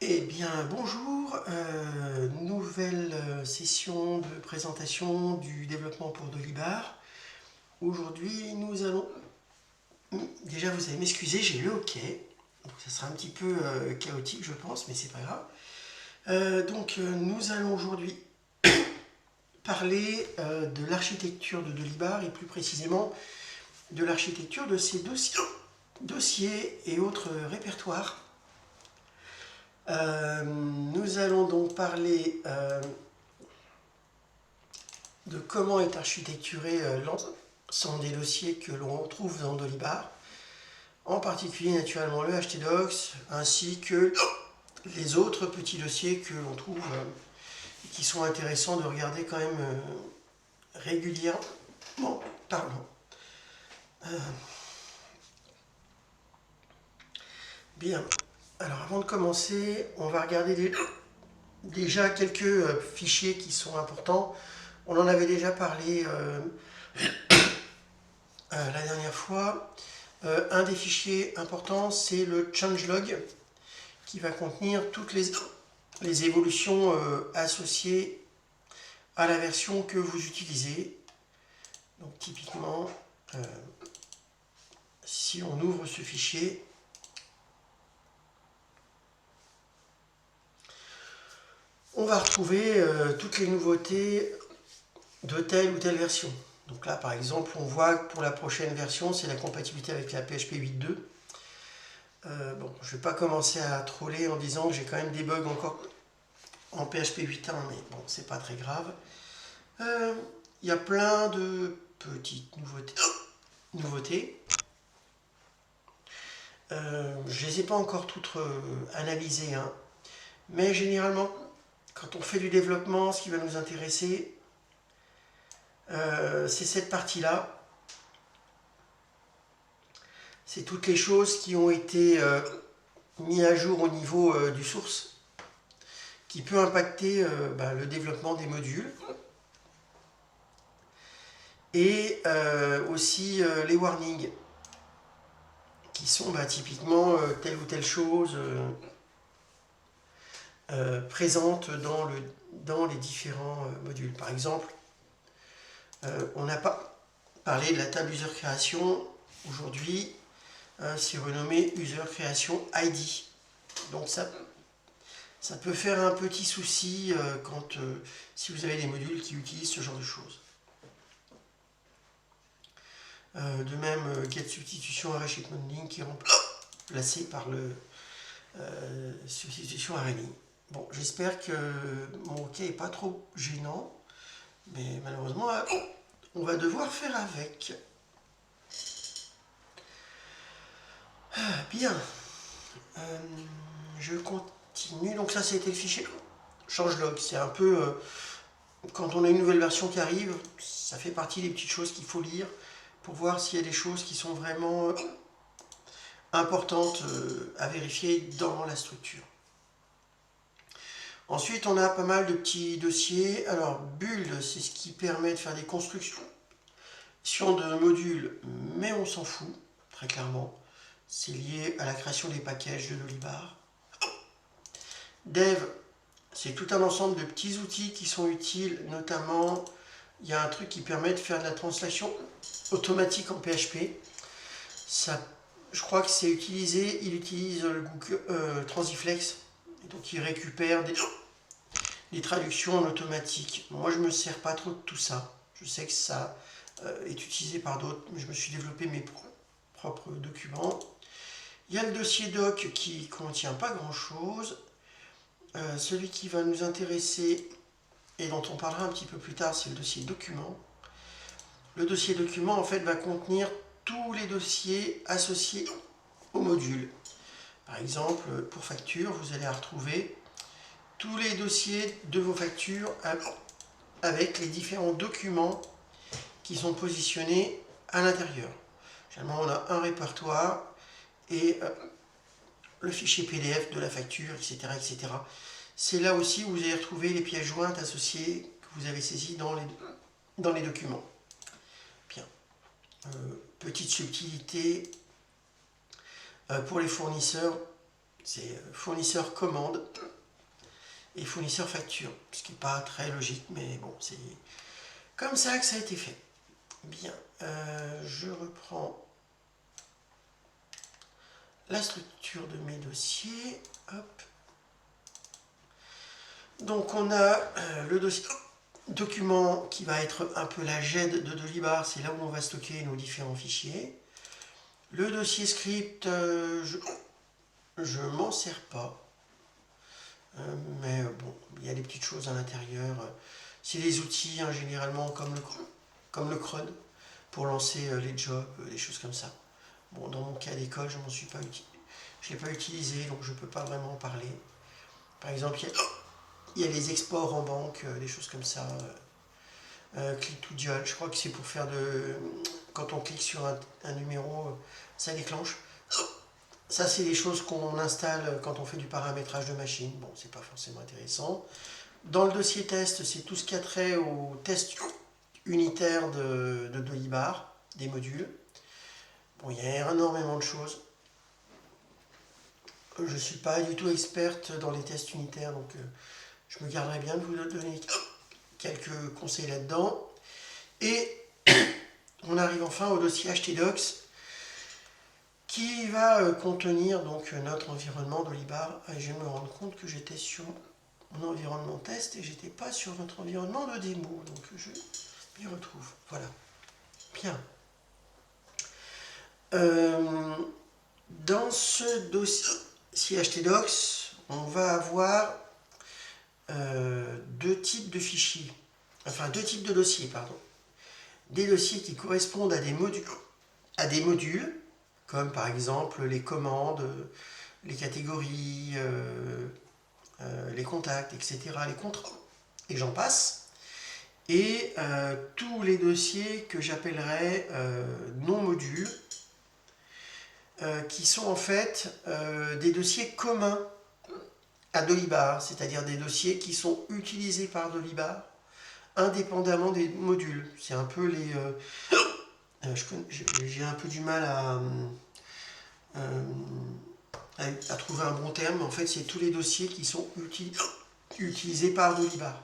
Eh bien, bonjour, nouvelle session de présentation du développement pour Dolibar. Aujourd'hui, nous allons... Déjà, vous allez m'excuser, j'ai le hockey, donc ça sera un petit peu chaotique, je pense, mais c'est pas grave. Nous allons aujourd'hui parler de l'architecture de Dolibar et plus précisément de l'architecture de ses dossiers et autres répertoires. Nous allons donc parler de comment est architecturé l'ensemble des dossiers que l'on trouve dans Dolibar, en particulier naturellement le htdocs, ainsi que les autres petits dossiers que l'on trouve et qui sont intéressants de regarder quand même régulièrement parlant. Bien, alors avant de commencer, on va regarder déjà quelques fichiers qui sont importants. On en avait déjà parlé la dernière fois. Un des fichiers importants, c'est le changelog, qui va contenir toutes les évolutions associées à la version que vous utilisez. Donc typiquement, si on ouvre ce fichier, on va retrouver toutes les nouveautés de telle ou telle version. Donc là, par exemple, on voit que pour la prochaine version, c'est la compatibilité avec la PHP 8.2. Bon, je ne vais pas commencer à troller en disant que j'ai quand même des bugs encore en PHP 8.1, mais bon, c'est pas très grave. Il y a plein de petites nouveautés. Je ne les ai pas encore toutes analysées, hein. Mais généralement, quand on fait du développement, ce qui va nous intéresser, c'est cette partie-là. C'est toutes les choses qui ont été mises à jour au niveau du source, qui peut impacter le développement des modules. Et aussi les warnings, qui sont typiquement telle ou telle chose présente dans les différents modules. Par exemple, on n'a pas parlé de la table user création aujourd'hui, c'est renommé user création ID. Donc ça peut faire un petit souci si vous avez des modules qui utilisent ce genre de choses. De même, get substitution array shipment link qui est remplacé par le substitution array link. Bon, j'espère que mon OK n'est pas trop gênant, mais malheureusement, on va devoir faire avec. Bien. Je continue. Donc ça, c'était le fichier changelog. C'est un peu... quand on a une nouvelle version qui arrive, ça fait partie des petites choses qu'il faut lire pour voir s'il y a des choses qui sont vraiment importantes à vérifier dans la structure. Ensuite, on a pas mal de petits dossiers. Alors, build, c'est ce qui permet de faire des constructions de modules, mais on s'en fout, très clairement. C'est lié à la création des packages de Dolibar. Dev, c'est tout un ensemble de petits outils qui sont utiles, notamment, il y a un truc qui permet de faire de la translation automatique en PHP. Ça, je crois que c'est utilisé, il utilise le Google Transiflex, et donc il récupère des traductions en automatique. Moi, je ne me sers pas trop de tout ça. Je sais que ça est utilisé par d'autres, mais je me suis développé mes propres documents. Il y a le dossier doc qui ne contient pas grand-chose. Celui qui va nous intéresser et dont on parlera un petit peu plus tard, c'est le dossier document. Le dossier document, en fait, va contenir tous les dossiers associés au module. Par exemple, pour facture, vous allez retrouver tous les dossiers de vos factures avec les différents documents qui sont positionnés à l'intérieur. Généralement, on a un répertoire et le fichier PDF de la facture, etc. etc. C'est là aussi où vous allez retrouver les pièces jointes associées que vous avez saisies dans les documents. Bien. Petite subtilité pour les fournisseurs, C'est fournisseur commande et fournisseur facture, ce qui n'est pas très logique, mais bon, c'est comme ça que ça a été fait. Bien, je reprends la structure de mes dossiers. Hop. Donc on a le dossier document qui va être un peu la GED de Dolibar, c'est là où on va stocker nos différents fichiers. Le dossier script, je m'en sers pas. Mais bon, il y a des petites choses à l'intérieur. C'est des outils hein, généralement comme le CRUD pour lancer les jobs, des choses comme ça. Bon, dans mon cas d'école, je ne l'ai pas utilisé, donc je ne peux pas vraiment en parler. Par exemple, il y a les exports en banque, des choses comme ça. Click to Dial, je crois que c'est pour faire de... Quand on clique sur un numéro, ça déclenche. Ça, c'est des choses qu'on installe quand on fait du paramétrage de machine. Bon, c'est pas forcément intéressant. Dans le dossier test, c'est tout ce qui a trait au test unitaire de Dolibar, des modules. Bon, il y a énormément de choses. Je ne suis pas du tout experte dans les tests unitaires, donc je me garderai bien de vous donner quelques conseils là-dedans. Et on arrive enfin au dossier htdocs qui va contenir donc notre environnement Dolibar. Et je vais me rendre compte que j'étais sur mon environnement test et j'étais pas sur notre environnement de démo. Donc je m'y retrouve. Voilà. Bien. Dans ce dossier htdocs, on va avoir deux types de fichiers. Enfin, deux types de dossiers, pardon. Des dossiers qui correspondent à des modules, comme par exemple les commandes, les catégories, les contacts, etc., les contrats, et j'en passe. Et tous les dossiers que j'appellerais non modules, qui sont en fait des dossiers communs à Dolibar, c'est-à-dire des dossiers qui sont utilisés par Dolibar indépendamment des modules. C'est un peu les... j'ai un peu du mal à trouver un bon terme. En fait, c'est tous les dossiers qui sont utilisés par Dolibar.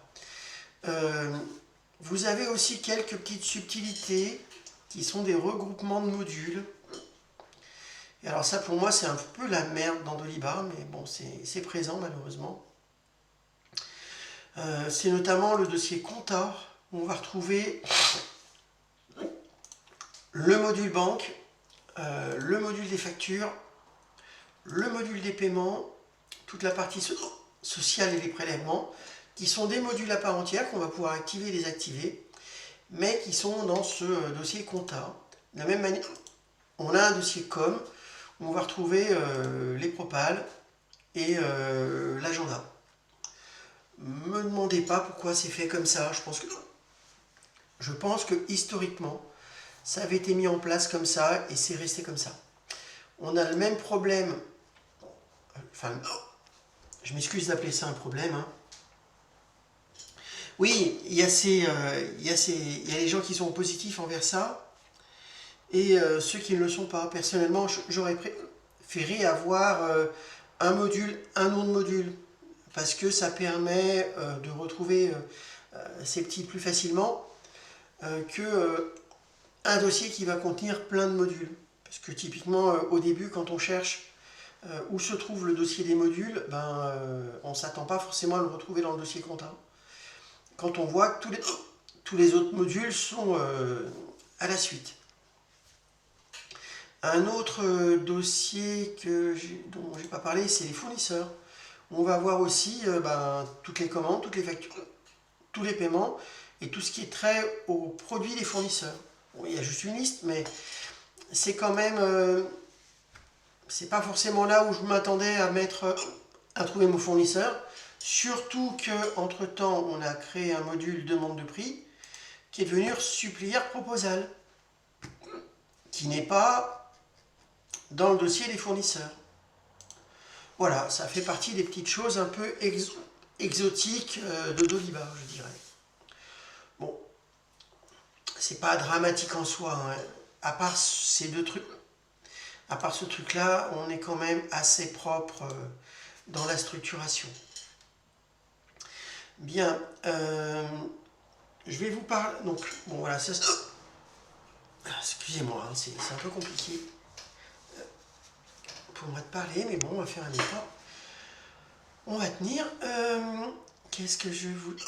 Vous avez aussi quelques petites subtilités qui sont des regroupements de modules. Et alors ça, pour moi, c'est un peu la merde dans Dolibar, mais bon, c'est présent malheureusement. C'est notamment le dossier compta, où on va retrouver le module banque, le module des factures, le module des paiements, toute la partie sociale et les prélèvements, qui sont des modules à part entière qu'on va pouvoir activer et désactiver, mais qui sont dans ce dossier compta. De la même manière, on a un dossier com, où on va retrouver les propales et l'agenda. Me demandez pas pourquoi c'est fait comme ça. Je pense que historiquement, ça avait été mis en place comme ça et c'est resté comme ça. On a le même problème. Enfin, je m'excuse d'appeler ça un problème. Hein. Oui, il y a les gens qui sont positifs envers ça et ceux qui ne le sont pas. Personnellement, j'aurais préféré avoir un module, un nom de module, parce que ça permet de retrouver ces petits plus facilement que un dossier qui va contenir plein de modules. Parce que typiquement, au début, quand on cherche où se trouve le dossier des modules, on ne s'attend pas forcément à le retrouver dans le dossier compta. Quand on voit que tous les autres modules sont à la suite. Un autre dossier dont je n'ai pas parlé, c'est les fournisseurs. On va voir aussi toutes les commandes, toutes les factures, tous les paiements et tout ce qui est trait aux produits des fournisseurs. Bon, il y a juste une liste, mais c'est quand même... c'est pas forcément là où je m'attendais à trouver mon fournisseur. Surtout qu'entre temps, on a créé un module demande de prix qui est devenu supplière proposal, qui n'est pas dans le dossier des fournisseurs. Voilà, ça fait partie des petites choses un peu exotiques de Dolibar, je dirais. Bon, c'est pas dramatique en soi, hein. À part ces deux trucs, À part ce truc-là, on est quand même assez propre dans la structuration. Bien, je vais vous parler. Donc, bon voilà, ça. Excusez-moi, hein, c'est un peu compliqué pour moi de parler, mais bon, on va faire un effort. On va tenir. Qu'est-ce que je voulais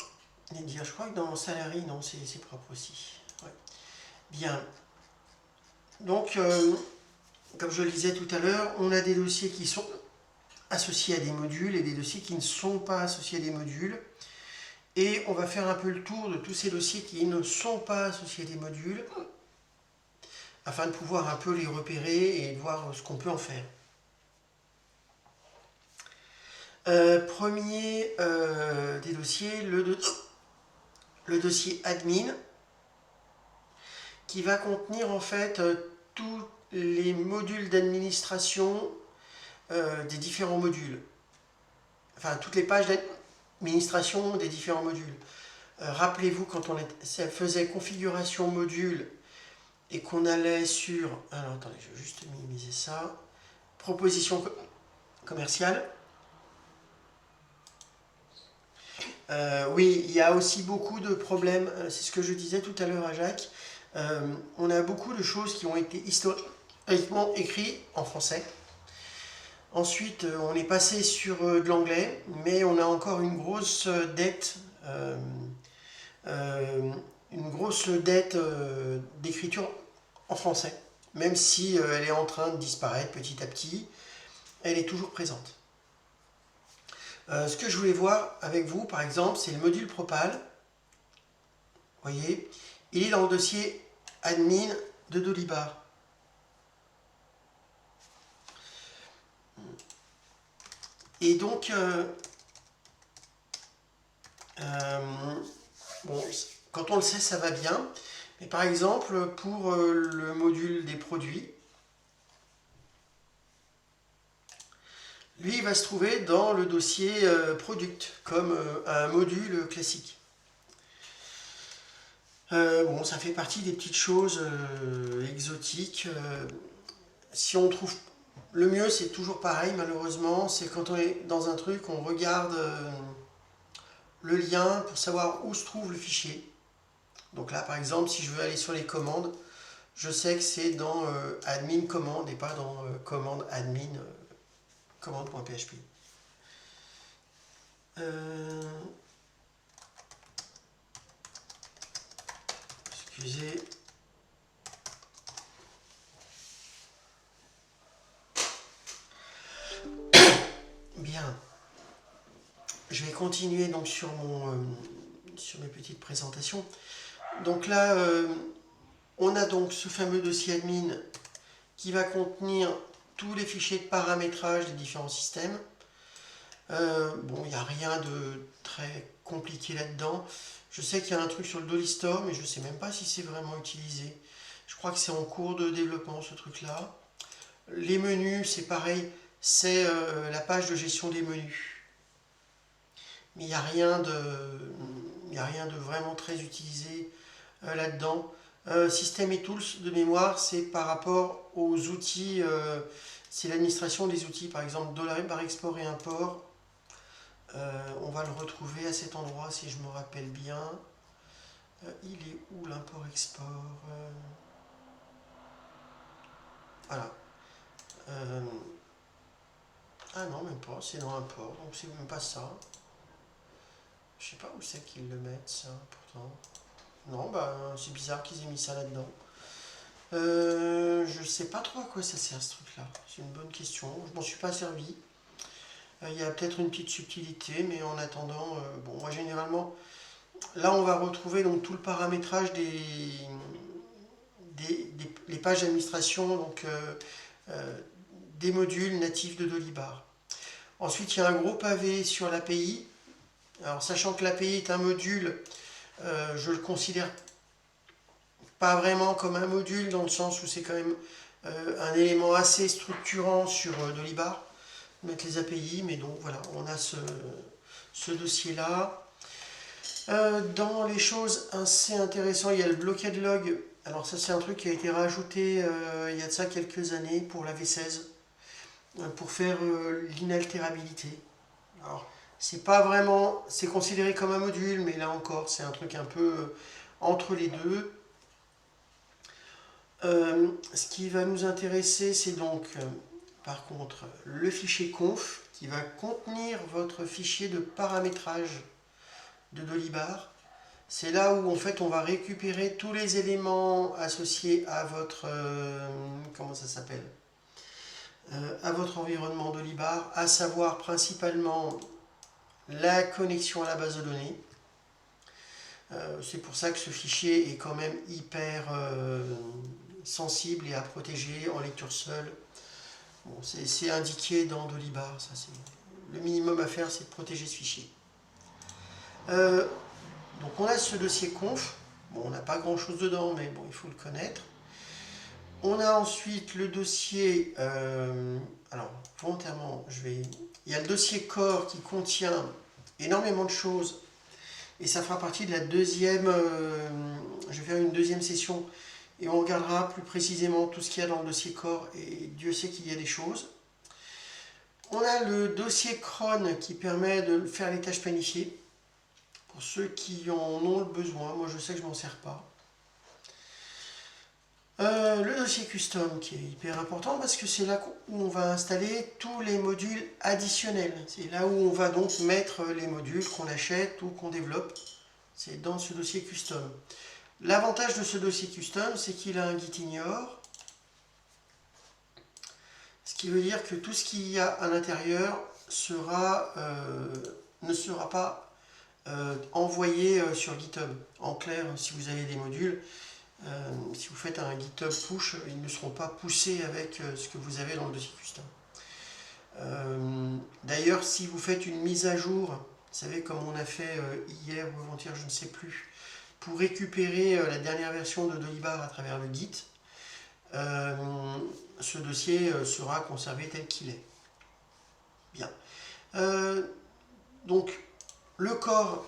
dire? Je crois que dans salarié, non, c'est propre aussi. Ouais. Bien. Donc, comme je le disais tout à l'heure, on a des dossiers qui sont associés à des modules et des dossiers qui ne sont pas associés à des modules. Et on va faire un peu le tour de tous ces dossiers qui ne sont pas associés à des modules afin de pouvoir un peu les repérer et voir ce qu'on peut en faire. Premier des dossiers, le dossier admin, qui va contenir en fait tous les modules d'administration des différents modules. Enfin, toutes les pages d'administration des différents modules. Rappelez-vous, quand on faisait configuration module et qu'on allait sur... Alors, attendez, je vais juste minimiser ça. Proposition commerciale. Oui, il y a aussi beaucoup de problèmes, c'est ce que je disais tout à l'heure à Jacques. On a beaucoup de choses qui ont été historiquement écrites en français. Ensuite, on est passé sur de l'anglais, mais on a encore une grosse dette, d'écriture en français. Même si elle est en train de disparaître petit à petit, elle est toujours présente. Ce que je voulais voir avec vous, par exemple, c'est le module Propal. Vous voyez, il est dans le dossier admin de Dolibar. Et donc, bon, quand on le sait, ça va bien. Mais par exemple, pour le module des produits, lui, il va se trouver dans le dossier product, comme un module classique. Bon, ça fait partie des petites choses exotiques. Si on trouve... Le mieux, c'est toujours pareil, malheureusement, c'est quand on est dans un truc, on regarde le lien pour savoir où se trouve le fichier. Donc là, par exemple, si je veux aller sur les commandes, je sais que c'est dans admin commande et pas dans commande admin commande.php. Excusez. Bien. Je vais continuer donc sur mes petites présentations. Donc là, on a donc ce fameux dossier admin qui va contenir tous les fichiers de paramétrage des différents systèmes. Bon, il n'y a rien de très compliqué là-dedans. Je sais qu'il y a un truc sur le Dolistore, mais je ne sais même pas si c'est vraiment utilisé. Je crois que c'est en cours de développement ce truc-là. Les menus, c'est pareil, c'est la page de gestion des menus. Mais il n'y a rien de vraiment très utilisé là-dedans. Système et tools de mémoire, c'est par rapport aux outils, c'est l'administration des outils, par exemple $export et import. On va le retrouver à cet endroit si je me rappelle bien. Il est où l'import-export? Voilà. Ah non, même pas, c'est dans import, donc c'est même pas ça. Je sais pas où c'est qu'ils le mettent, ça, pourtant. Non, bah, c'est bizarre qu'ils aient mis ça là-dedans. Je sais pas trop à quoi ça sert, ce truc-là. C'est une bonne question. Je m'en suis pas servi. Il y a peut-être une petite subtilité, mais en attendant, bon, moi, généralement, là, on va retrouver donc tout le paramétrage les pages d'administration, donc des modules natifs de Dolibar. Ensuite, il y a un gros pavé sur l'API. Alors, sachant que l'API est un module, je le considère pas vraiment comme un module, dans le sens où c'est quand même un élément assez structurant sur Dolibar, mettre les API, mais donc voilà, on a ce dossier-là. Dans les choses assez intéressantes, il y a le blockade log Alors ça c'est un truc qui a été rajouté il y a de ça quelques années pour la V16, pour faire l'inaltérabilité. Alors c'est pas vraiment, c'est considéré comme un module, mais là encore c'est un truc un peu entre les deux. Ce qui va nous intéresser, c'est donc par contre le fichier conf qui va contenir votre fichier de paramétrage de Dolibar. C'est là où en fait on va récupérer tous les éléments associés à votre comment ça s'appelle, à votre environnement Dolibar, à savoir principalement la connexion à la base de données. C'est pour ça que ce fichier est quand même hyper sensible et à protéger en lecture seule. Bon, c'est indiqué dans Dolibar, ça c'est le minimum à faire, c'est de protéger ce fichier. Donc on a ce dossier conf, bon on n'a pas grand chose dedans, mais bon il faut le connaître. On a ensuite le dossier, alors volontairement il y a le dossier core qui contient énormément de choses, et ça fera partie de la deuxième, je vais faire une deuxième session, et on regardera plus précisément tout ce qu'il y a dans le dossier core, et Dieu sait qu'il y a des choses. On a le dossier cron qui permet de faire les tâches planifiées, pour ceux qui en ont le besoin. Moi je sais que je m'en sers pas. Le dossier custom qui est hyper important parce que c'est là où on va installer tous les modules additionnels. C'est là où on va donc mettre les modules qu'on achète ou qu'on développe. C'est dans ce dossier custom. L'avantage de ce dossier custom, c'est qu'il a un gitignore. Ce qui veut dire que tout ce qu'il y a à l'intérieur ne sera pas envoyé sur GitHub. En clair, si vous avez des modules, si vous faites un GitHub push, ils ne seront pas poussés avec ce que vous avez dans le dossier custom. D'ailleurs, si vous faites une mise à jour, vous savez comme on a fait hier ou avant-hier, je ne sais plus, pour récupérer la dernière version de Dolibar à travers le Git, ce dossier sera conservé tel qu'il est. Bien. Donc, le core,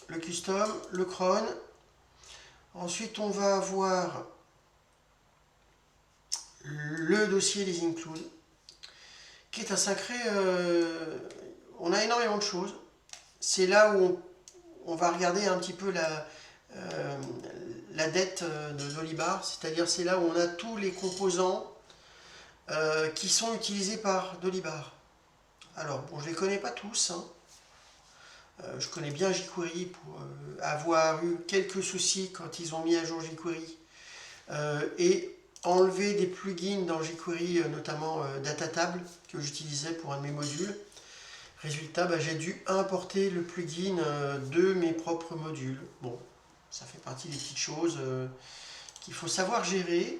le custom, le cron. Ensuite, on va avoir le dossier des includes, qui est un sacré... on a énormément de choses. C'est là où on va regarder un petit peu la dette de Dolibar, c'est-à-dire c'est là où on a tous les composants qui sont utilisés par Dolibar. Alors, bon, je ne les connais pas tous, hein. Je connais bien jQuery pour avoir eu quelques soucis quand ils ont mis à jour jQuery et enlever des plugins dans jQuery, notamment DataTable que j'utilisais pour un de mes modules. Résultat, j'ai dû importer le plugin de mes propres modules. Bon, ça fait partie des petites choses qu'il faut savoir gérer.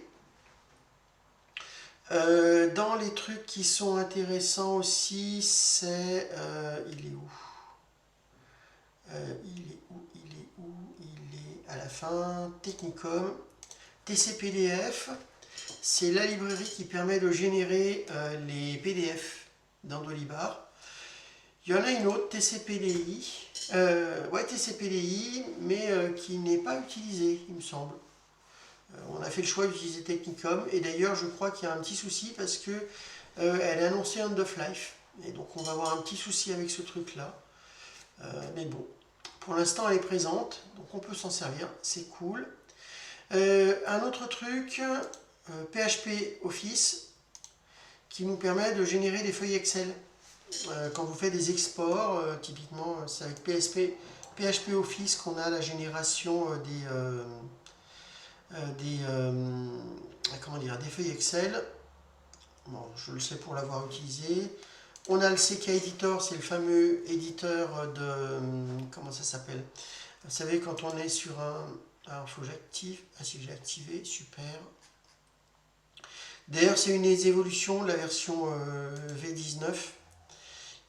Dans les trucs qui sont intéressants aussi, c'est... il est où ? Il est à la fin, Technicom, TCPDF, c'est la librairie qui permet de générer les PDF dans Dolibar. Il y en a une autre, TCPDI, TCPDI, mais qui n'est pas utilisée, il me semble. On a fait le choix d'utiliser Technicom, et d'ailleurs je crois qu'il y a un petit souci parce que elle est annoncée end of life, et donc on va avoir un petit souci avec ce truc-là. Mais bon, pour l'instant elle est présente, donc on peut s'en servir, c'est cool. Un autre truc, PHP Office, qui nous permet de générer des feuilles Excel. Quand vous faites des exports, typiquement c'est avec PHP Office qu'on a la génération des feuilles Excel. Bon, je le sais pour l'avoir utilisé. On a le CK Editor, c'est le fameux éditeur de... comment ça s'appelle? Vous savez, quand on est sur un... Alors, il faut que j'active. Ah si, j'ai activé, super. D'ailleurs, c'est une des évolutions de la version V19.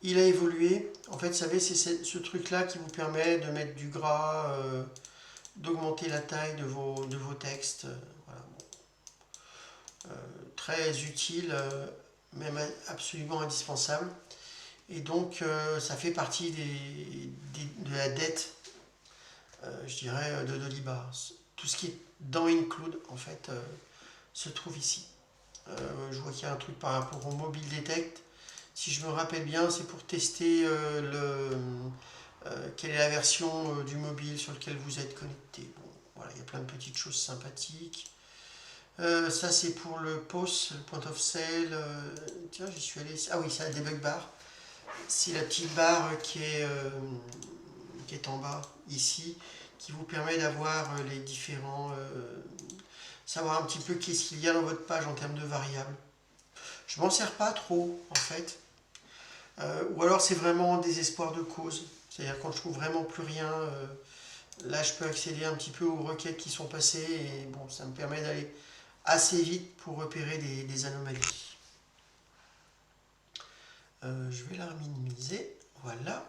Il a évolué. En fait, vous savez, c'est ce truc-là qui vous permet de mettre du gras, d'augmenter la taille de vos textes. Voilà. Très utile, même absolument indispensable. Et donc, ça fait partie de la dette, je dirais, de Dolibar. tout ce qui est dans Include, en fait, se trouve ici. Je vois qu'il y a un truc par rapport au Mobile Detect. Si je me rappelle bien, c'est pour tester quelle est la version du mobile sur lequel vous êtes connecté. Bon, voilà, il y a plein de petites choses sympathiques. Ça, c'est pour le POS, le Point of Sale. Tiens, j'y suis allé. Ah oui, c'est la debug bar. C'est la petite barre qui est en bas, ici, qui vous permet d'avoir les différents... savoir un petit peu qu'est-ce qu'il y a dans votre page en termes de variables. Je m'en sers pas trop, en fait. Ou alors c'est vraiment en désespoir de cause. C'est-à-dire quand je trouve vraiment plus rien, là je peux accéder un petit peu aux requêtes qui sont passées et bon, ça me permet d'aller assez vite pour repérer des anomalies. Je vais la minimiser, voilà.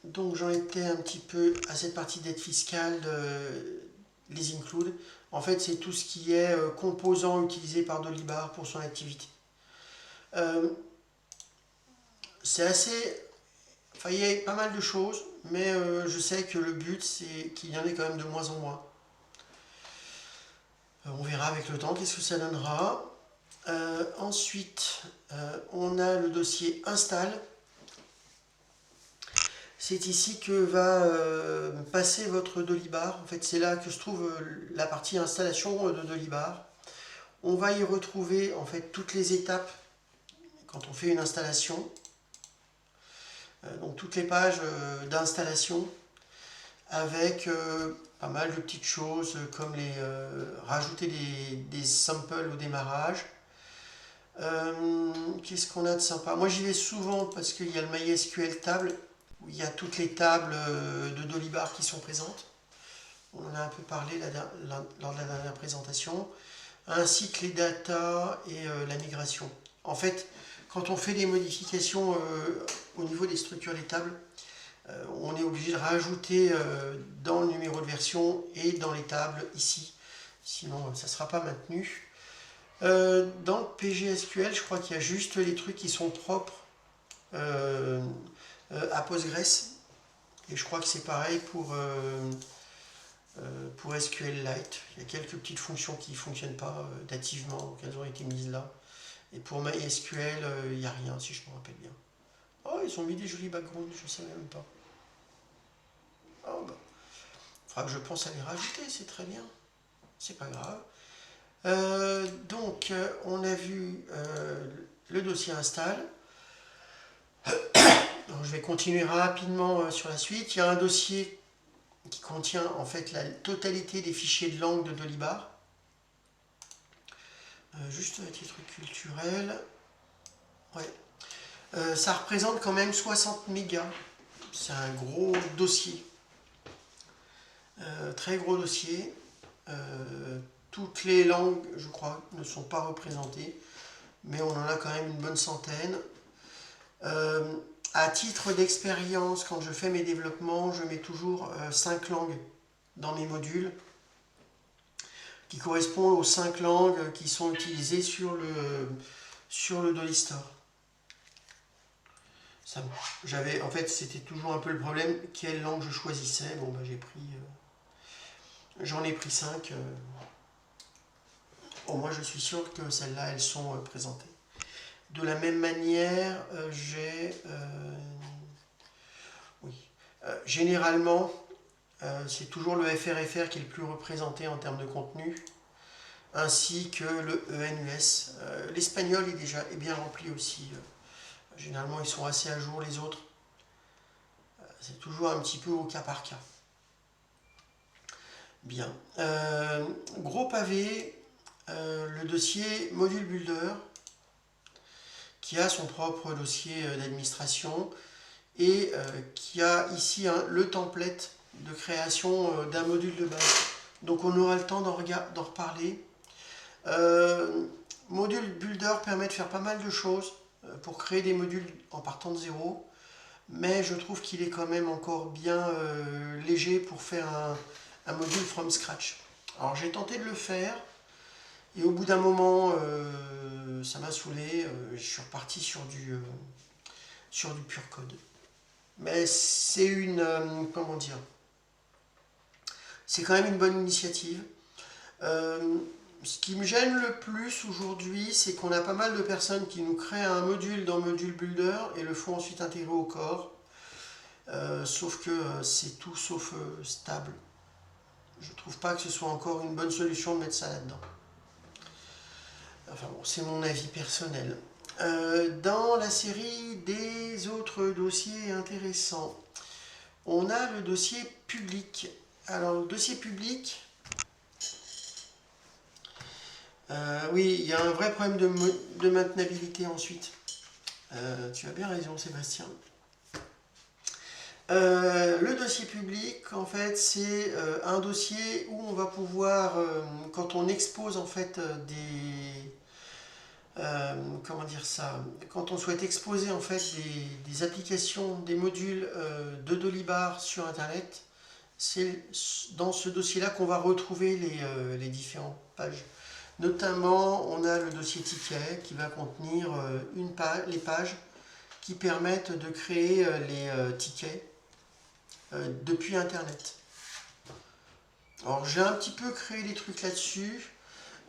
Donc j'en étais un petit peu à cette partie d'aide fiscale, les includes. En fait, c'est tout ce qui est composant utilisé par Dolibar pour son activité. C'est assez... Enfin, il y a pas mal de choses, mais je sais que le but, c'est qu'il y en ait quand même de moins en moins. On verra avec le temps qu'est-ce que ça donnera. Ensuite, on a le dossier install. C'est ici que va passer votre Dolibar. En fait, c'est là que se trouve la partie installation de Dolibar. On va y retrouver en fait toutes les étapes quand on fait une installation. Donc toutes les pages d'installation avec pas mal de petites choses comme les rajouter des samples au démarrage. Qu'est-ce qu'on a de sympa? Moi j'y vais souvent parce qu'il y a le MySQL table où il y a toutes les tables de Dolibar qui sont présentes. On en a un peu parlé lors de la dernière présentation, ainsi que les datas et la migration. En fait, quand on fait des modifications au niveau des structures des tables, on est obligé de rajouter dans le numéro de version et dans les tables ici, sinon ça ne sera pas maintenu. Dans le PGSQL, je crois qu'il y a juste les trucs qui sont propres à Postgres, et je crois que c'est pareil pour SQLite. Il y a quelques petites fonctions qui ne fonctionnent pas nativement, qu'elles ont été mises là. Et pour MySQL, il n'y a rien, si je me rappelle bien. Oh, ils ont mis des jolis backgrounds, je ne savais même pas. Oh, bah. Il faudra que je pense à les rajouter, c'est très bien. C'est pas grave. Donc, on a vu le dossier install. Donc, je vais continuer rapidement sur la suite. Il y a un dossier qui contient en fait la totalité des fichiers de langue de Dolibar. Juste un petit truc culturel. Ouais. Ça représente quand même 60 mégas. C'est un gros dossier. Très gros dossier. Toutes les langues, je crois, ne sont pas représentées, mais on en a quand même une bonne centaine. À titre d'expérience, quand je fais mes développements, je mets toujours 5 langues dans mes modules, qui correspondent aux 5 langues qui sont utilisées sur le Dolistore. En fait, c'était toujours un peu le problème, quelle langue je choisissais. Bon, bah, j'en ai pris 5. Au moins, je suis sûr que celles-là, elles sont présentées. De la même manière, oui. Généralement, c'est toujours le FRFR qui est le plus représenté en termes de contenu, ainsi que le ENUS. L'espagnol est bien rempli aussi. Généralement, ils sont assez à jour, les autres. C'est toujours un petit peu au cas par cas. Bien. Gros pavé, le dossier Module Builder, qui a son propre dossier d'administration et qui a ici le template de création d'un module de base. Donc on aura le temps d'en reparler. Module Builder permet de faire pas mal de choses pour créer des modules en partant de zéro, mais je trouve qu'il est quand même encore bien léger pour faire un module from scratch. Alors j'ai tenté de le faire, et au bout d'un moment, ça m'a saoulé, je suis reparti sur du pur code. Mais c'est comment dire, c'est quand même une bonne initiative. Ce qui me gêne le plus aujourd'hui, c'est qu'on a pas mal de personnes qui nous créent un module dans Module Builder et le font ensuite intégrer au corps. Sauf que c'est tout sauf stable. Je trouve pas que ce soit encore une bonne solution de mettre ça là-dedans. Enfin bon, c'est mon avis personnel. Dans la série des autres dossiers intéressants, on a le dossier public. Alors, le dossier public, oui, il y a un vrai problème de maintenabilité ensuite. Tu as bien raison, Sébastien. Le dossier public, en fait, c'est un dossier où on va pouvoir, quand on expose en fait comment dire ça, quand on souhaite exposer en fait des applications, des modules de Dolibar sur Internet, c'est dans ce dossier-là qu'on va retrouver les différentes pages. Notamment, on a le dossier ticket qui va contenir les pages qui permettent de créer les tickets depuis Internet. Alors, j'ai un petit peu créé des trucs là-dessus.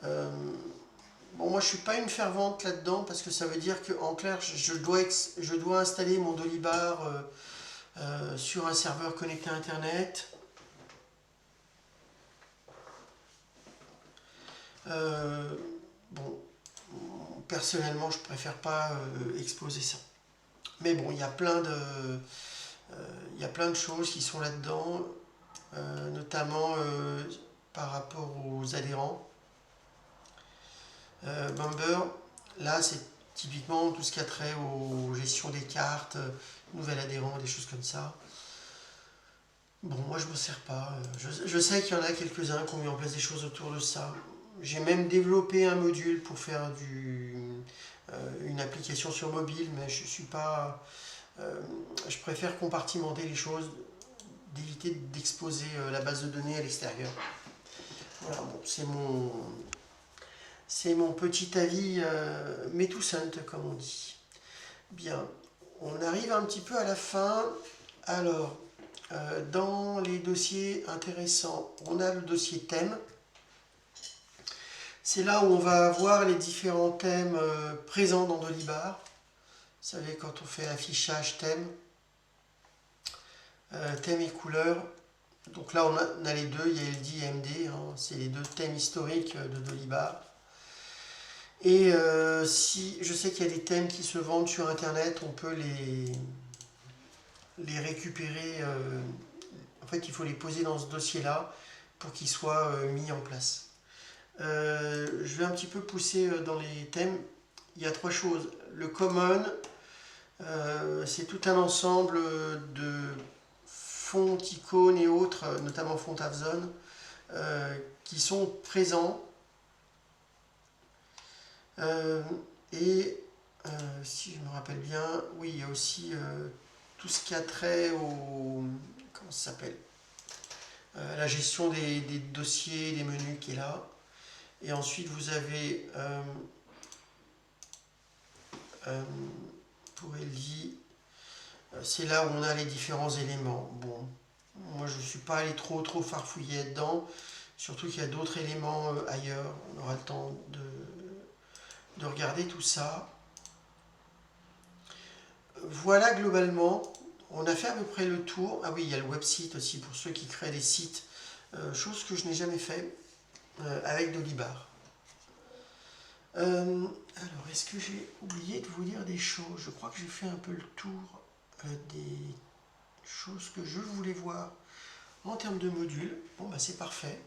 Bon, moi, je ne suis pas une fervente là-dedans parce que ça veut dire qu'en clair, je dois installer mon Dolibar sur un serveur connecté à Internet. Bon, personnellement, je préfère pas exposer ça. Mais bon, il y a plein de choses qui sont là-dedans, notamment par rapport aux adhérents. Member, là, c'est typiquement tout ce qui a trait aux gestions des cartes, nouvel adhérent, des choses comme ça. Bon, moi, je ne me sers pas. Je sais qu'il y en a quelques-uns qui ont mis en place des choses autour de ça. J'ai même développé un module pour faire une application sur mobile, mais je suis pas. Je préfère compartimenter les choses, d'éviter d'exposer la base de données à l'extérieur. Voilà, bon, c'est mon petit avis métusant, comme on dit. Bien, on arrive un petit peu à la fin. Alors, dans les dossiers intéressants, on a le dossier thème. C'est là où on va avoir les différents thèmes présents dans Dolibar. Vous savez, quand on fait affichage thème, thème et couleurs. Donc là, on a les deux, il y a LD et MD. Hein, c'est les deux thèmes historiques de Dolibar. Et si je sais qu'il y a des thèmes qui se vendent sur Internet, on peut les récupérer. En fait, il faut les poser dans ce dossier-là pour qu'ils soient mis en place. Je vais un petit peu pousser dans les thèmes. Il y a trois choses. Le common, c'est tout un ensemble de fonds, icônes et autres, notamment Fontavzone, qui sont présents. Si je me rappelle bien, oui, il y a aussi tout ce qui a trait au... Comment ça s'appelle, la gestion des dossiers, des menus qui est là. Et ensuite, vous avez pour LD, c'est là où on a les différents éléments. Bon, moi je ne suis pas allé trop farfouiller dedans, surtout qu'il y a d'autres éléments ailleurs. On aura le temps de regarder tout ça. Voilà globalement, on a fait à peu près le tour. Ah oui, il y a le website aussi pour ceux qui créent des sites, chose que je n'ai jamais fait avec Dolibar. Alors, est-ce que j'ai oublié de vous dire des choses? Je crois que j'ai fait un peu le tour des choses que je voulais voir en termes de modules. Bon, bah c'est parfait.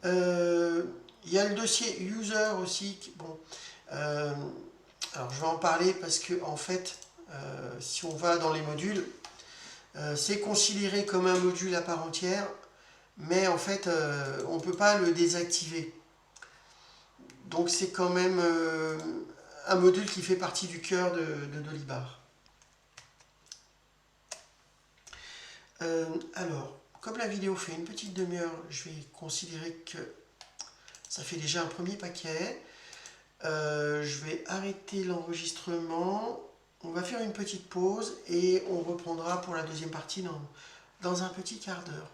Il y a le dossier user aussi. Bon, alors je vais en parler parce que en fait, si on va dans les modules, c'est considéré comme un module à part entière, mais en fait, on ne peut pas le désactiver. Donc c'est quand même un module qui fait partie du cœur de Dolibar. Alors, comme la vidéo fait une petite demi-heure, je vais considérer que ça fait déjà un premier paquet. Je vais arrêter l'enregistrement. On va faire une petite pause et on reprendra pour la deuxième partie dans un petit quart d'heure.